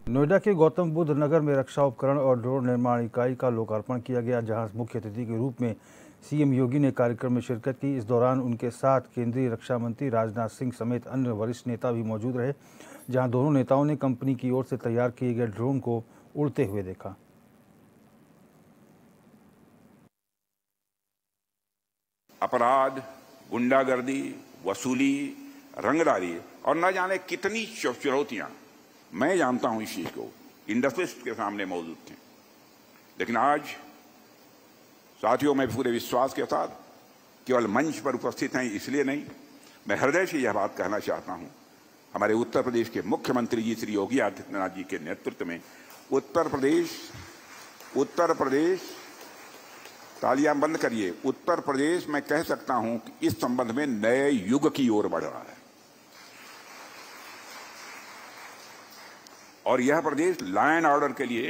नोएडा के गौतम बुद्ध नगर में रक्षा उपकरण और ड्रोन निर्माण इकाई का लोकार्पण किया गया, जहां मुख्य अतिथि के रूप में सीएम योगी ने कार्यक्रम में शिरकत की। इस दौरान उनके साथ केंद्रीय रक्षा मंत्री राजनाथ सिंह समेत अन्य वरिष्ठ नेता भी मौजूद रहे, जहां दोनों नेताओं ने कंपनी की ओर से तैयार किए गए ड्रोन को उड़ते हुए देखा। अपराध, गुंडागर्दी, वसूली, रंगदारी और न जाने कितनी चुनौतियां मैं जानता हूं इस चीज को इंडस्ट्रिस्ट के सामने मौजूद थे। लेकिन आज साथियों, मैं पूरे विश्वास के साथ केवल मंच पर उपस्थित हैं इसलिए नहीं, मैं हृदय से यह बात कहना चाहता हूं, हमारे उत्तर प्रदेश के मुख्यमंत्री जी श्री योगी आदित्यनाथ जी के नेतृत्व में उत्तर प्रदेश तालियां बंद करिए, उत्तर प्रदेश मैं कह सकता हूं कि इस संबंध में नए युग की ओर बढ़ रहा है। और यह प्रदेश लॉ एंड ऑर्डर के लिए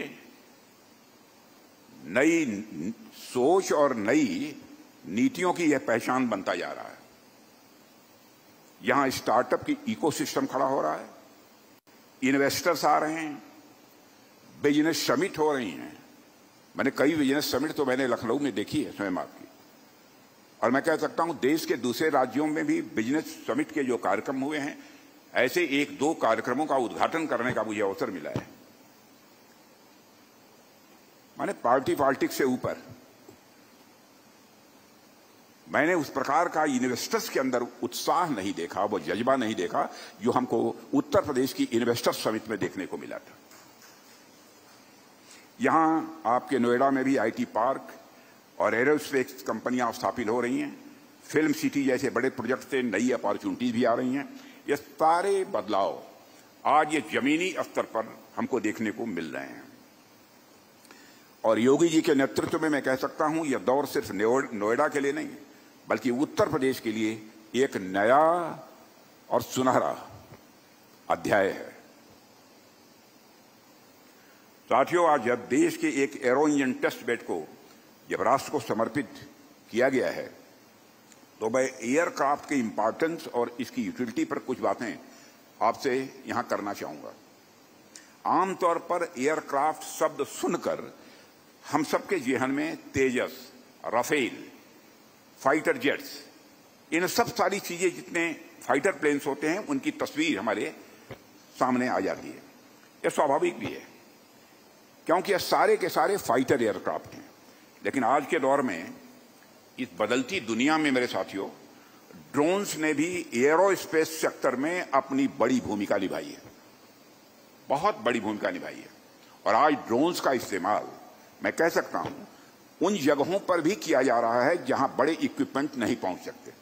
नई सोच और नई नीतियों की यह पहचान बनता जा रहा है। यहां स्टार्टअप की इकोसिस्टम खड़ा हो रहा है, इन्वेस्टर्स आ रहे हैं, बिजनेस समिट हो रही हैं। मैंने कई बिजनेस समिट तो मैंने लखनऊ में देखी है स्वयं आपकी, और मैं कह सकता हूं देश के दूसरे राज्यों में भी बिजनेस समिट के जो कार्यक्रम हुए हैं, ऐसे 1-2 कार्यक्रमों का उद्घाटन करने का मुझे अवसर मिला है। माने पार्टी पॉलिटिक्स से ऊपर मैंने उस प्रकार का इन्वेस्टर्स के अंदर उत्साह नहीं देखा, वो जज्बा नहीं देखा जो हमको उत्तर प्रदेश की इन्वेस्टर्स समिट में देखने को मिला था। यहां आपके नोएडा में भी आईटी पार्क और एरोस्पेस कंपनियां स्थापित हो रही हैं, फिल्म सिटी जैसे बड़े प्रोजेक्ट से नई अपॉर्चुनिटीज भी आ रही हैं। ये सारे बदलाव आज ये जमीनी स्तर पर हमको देखने को मिल रहे हैं। और योगी जी के नेतृत्व में मैं कह सकता हूं यह दौर सिर्फ नोएडा के लिए नहीं, बल्कि उत्तर प्रदेश के लिए एक नया और सुनहरा अध्याय है। साथियों, आज जब देश के एक एरो इंजन टेस्ट बेड को जब राष्ट्र को समर्पित किया गया है, तो मैं एयरक्राफ्ट की इंपॉर्टेंस और इसकी यूटिलिटी पर कुछ बातें आपसे यहां करना चाहूंगा। आमतौर पर एयरक्राफ्ट शब्द सुनकर हम सबके जेहन में तेजस, राफेल, फाइटर जेट्स, इन सब सारी चीजें जितने फाइटर प्लेन्स होते हैं उनकी तस्वीर हमारे सामने आ जाती है। यह स्वाभाविक भी है, क्योंकि यह सारे के सारे फाइटर एयरक्राफ्ट हैं। लेकिन आज के दौर में इस बदलती दुनिया में मेरे साथियों, ड्रोन्स ने भी एरोस्पेस सेक्टर में अपनी बड़ी भूमिका निभाई है, बहुत बड़ी भूमिका निभाई है। और आज ड्रोन्स का इस्तेमाल मैं कह सकता हूं उन जगहों पर भी किया जा रहा है जहां बड़े इक्विपमेंट नहीं पहुंच सकते।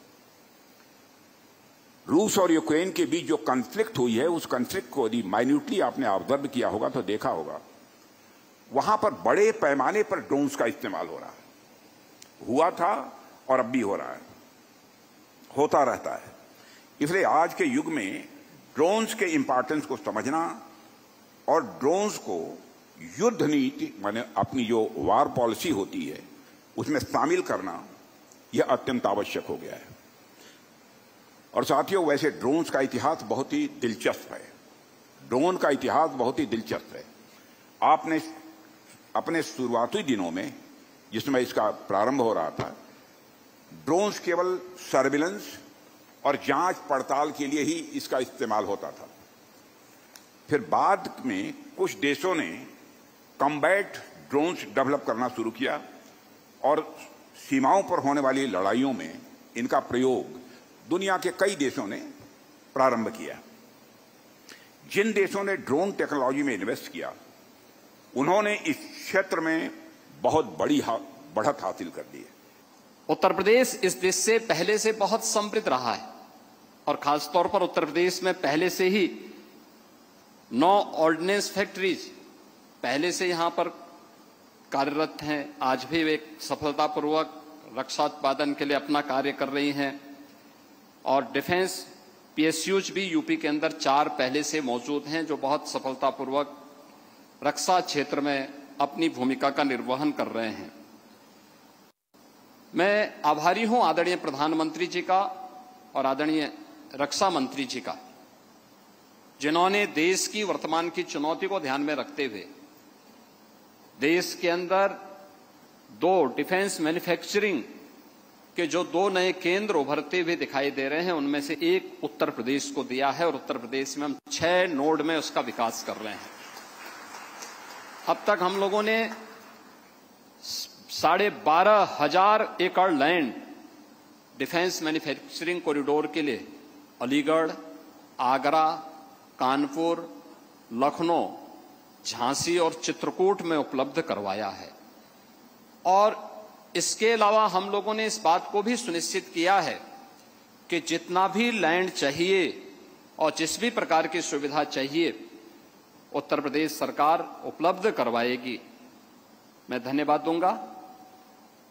रूस और यूक्रेन के बीच जो कॉन्फ्लिक्ट हुई है, उस कॉन्फ्लिक्ट को यदि माइन्यूटली आपने ऑब्जर्व किया होगा तो देखा होगा, वहां पर बड़े पैमाने पर ड्रोन्स का इस्तेमाल हो रहा है, हुआ था और अब भी हो रहा है, होता रहता है। इसलिए आज के युग में ड्रोन्स के इंपॉर्टेंस को समझना और ड्रोन्स को युद्ध नीति माने अपनी जो वार पॉलिसी होती है उसमें शामिल करना यह अत्यंत आवश्यक हो गया है। और साथियों, वैसे ड्रोन्स का इतिहास बहुत ही दिलचस्प है। ड्रोन का इतिहास बहुत ही दिलचस्प है। आपने अपने शुरुआती दिनों में जिसमें इसका प्रारंभ हो रहा था, ड्रोन्स केवल सर्विलेंस और जांच पड़ताल के लिए ही इसका इस्तेमाल होता था। फिर बाद में कुछ देशों ने कॉम्बैट ड्रोन्स डेवलप करना शुरू किया और सीमाओं पर होने वाली लड़ाइयों में इनका प्रयोग दुनिया के कई देशों ने प्रारंभ किया। जिन देशों ने ड्रोन टेक्नोलॉजी में इन्वेस्ट किया, उन्होंने इस क्षेत्र में बहुत बड़ी बढ़त हासिल कर दी है। उत्तर प्रदेश इस देश से पहले से बहुत समृद्ध रहा है, और खासतौर पर उत्तर प्रदेश में पहले से ही 9 ऑर्डिनेंस फैक्ट्रीज पहले से यहां पर कार्यरत हैं। आज भी वे सफलतापूर्वक रक्षा उत्पादन के लिए अपना कार्य कर रही हैं। और डिफेंस पीएसयूज भी यूपी के अंदर 4 पहले से मौजूद हैं, जो बहुत सफलतापूर्वक रक्षा क्षेत्र में अपनी भूमिका का निर्वहन कर रहे हैं। मैं आभारी हूं आदरणीय प्रधानमंत्री जी का और आदरणीय रक्षा मंत्री जी का जिन्होंने देश की वर्तमान की चुनौती को ध्यान में रखते हुए देश के अंदर 2 डिफेंस मैन्युफैक्चरिंग के जो 2 नए केंद्र उभरते हुए दिखाई दे रहे हैं, उनमें से एक उत्तर प्रदेश को दिया है और उत्तर प्रदेश में हम 6 नोड में उसका विकास कर रहे हैं। अब तक हम लोगों ने 12,500 एकड़ लैंड डिफेंस मैन्युफैक्चरिंग कॉरिडोर के लिए अलीगढ़, आगरा, कानपुर, लखनऊ, झांसी और चित्रकूट में उपलब्ध करवाया है। और इसके अलावा हम लोगों ने इस बात को भी सुनिश्चित किया है कि जितना भी लैंड चाहिए और जिस भी प्रकार की सुविधा चाहिए उत्तर प्रदेश सरकार उपलब्ध करवाएगी। मैं धन्यवाद दूंगा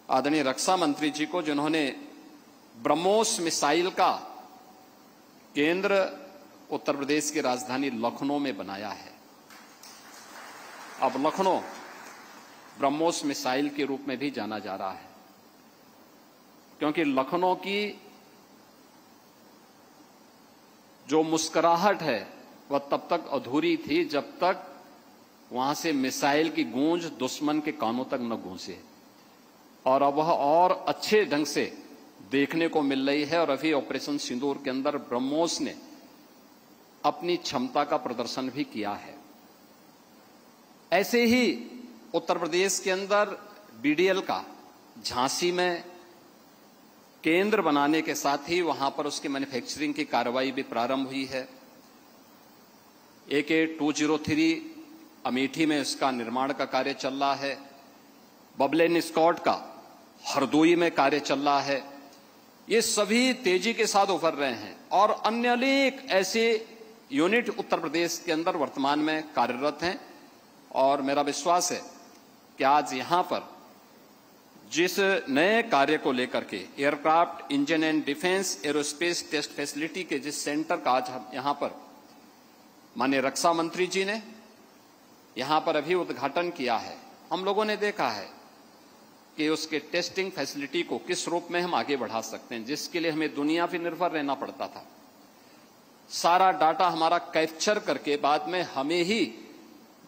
आदरणीय रक्षा मंत्री जी को, जिन्होंने ब्रह्मोस मिसाइल का केंद्र उत्तर प्रदेश की राजधानी लखनऊ में बनाया है। अब लखनऊ ब्रह्मोस मिसाइल के रूप में भी जाना जा रहा है, क्योंकि लखनऊ की जो मुस्कुराहट है वह तब तक अधूरी थी जब तक वहां से मिसाइल की गूंज दुश्मन के कानों तक न गूंजे, और अब वह और अच्छे ढंग से देखने को मिल रही है। और अभी ऑपरेशन सिंदूर के अंदर ब्रह्मोस ने अपनी क्षमता का प्रदर्शन भी किया है। ऐसे ही उत्तर प्रदेश के अंदर बीडीएल का झांसी में केंद्र बनाने के साथ ही वहां पर उसकी मैन्युफैक्चरिंग की कार्रवाई भी प्रारंभ हुई है। AK-203 अमेठी में इसका निर्माण का कार्य चल रहा है। बबलेन स्कॉट का हरदोई में कार्य चल रहा है। ये सभी तेजी के साथ उभर रहे हैं और अन्य अनेक ऐसे यूनिट उत्तर प्रदेश के अंदर वर्तमान में कार्यरत हैं। और मेरा विश्वास है कि आज यहां पर जिस नए कार्य को लेकर के aircraft engine and defence aerospace test facility के जिस सेंटर का आज हम यहां पर माननीय रक्षा मंत्री जी ने यहां पर अभी उद्घाटन किया है, हम लोगों ने देखा है कि उसके टेस्टिंग फैसिलिटी को किस रूप में हम आगे बढ़ा सकते हैं, जिसके लिए हमें दुनिया पर निर्भर रहना पड़ता था। सारा डाटा हमारा कैप्चर करके बाद में हमें ही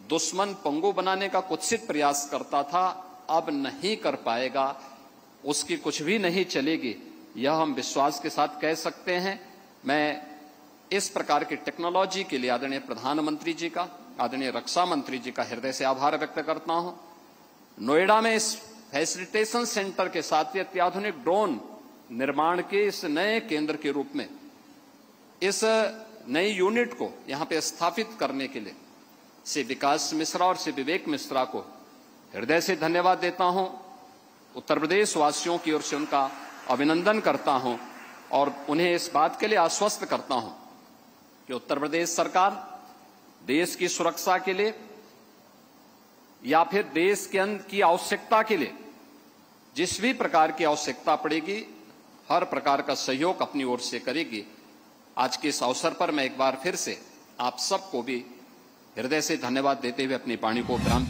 दुश्मन पंगु बनाने का कुत्सित प्रयास करता था, अब नहीं कर पाएगा, उसकी कुछ भी नहीं चलेगी, यह हम विश्वास के साथ कह सकते हैं। मैं इस प्रकार की टेक्नोलॉजी के लिए आदरणीय प्रधानमंत्री जी का, आदरणीय रक्षा मंत्री जी का हृदय से आभार व्यक्त करता हूं। नोएडा में इस फैसिलिटेशन सेंटर के साथ ही अत्याधुनिक ड्रोन निर्माण के इस नए केंद्र के रूप में इस नई यूनिट को यहां पे स्थापित करने के लिए श्री विकास मिश्रा और श्री विवेक मिश्रा को हृदय से धन्यवाद देता हूं। उत्तर प्रदेश वासियों की ओर से उनका अभिनंदन करता हूं और उन्हें इस बात के लिए आश्वस्त करता हूं कि उत्तर प्रदेश सरकार देश की सुरक्षा के लिए या फिर देश के अंदर की आवश्यकता के लिए जिस भी प्रकार की आवश्यकता पड़ेगी, हर प्रकार का सहयोग अपनी ओर से करेगी। आज के इस अवसर पर मैं एक बार फिर से आप सबको भी हृदय से धन्यवाद देते हुए अपनी वाणी को विराम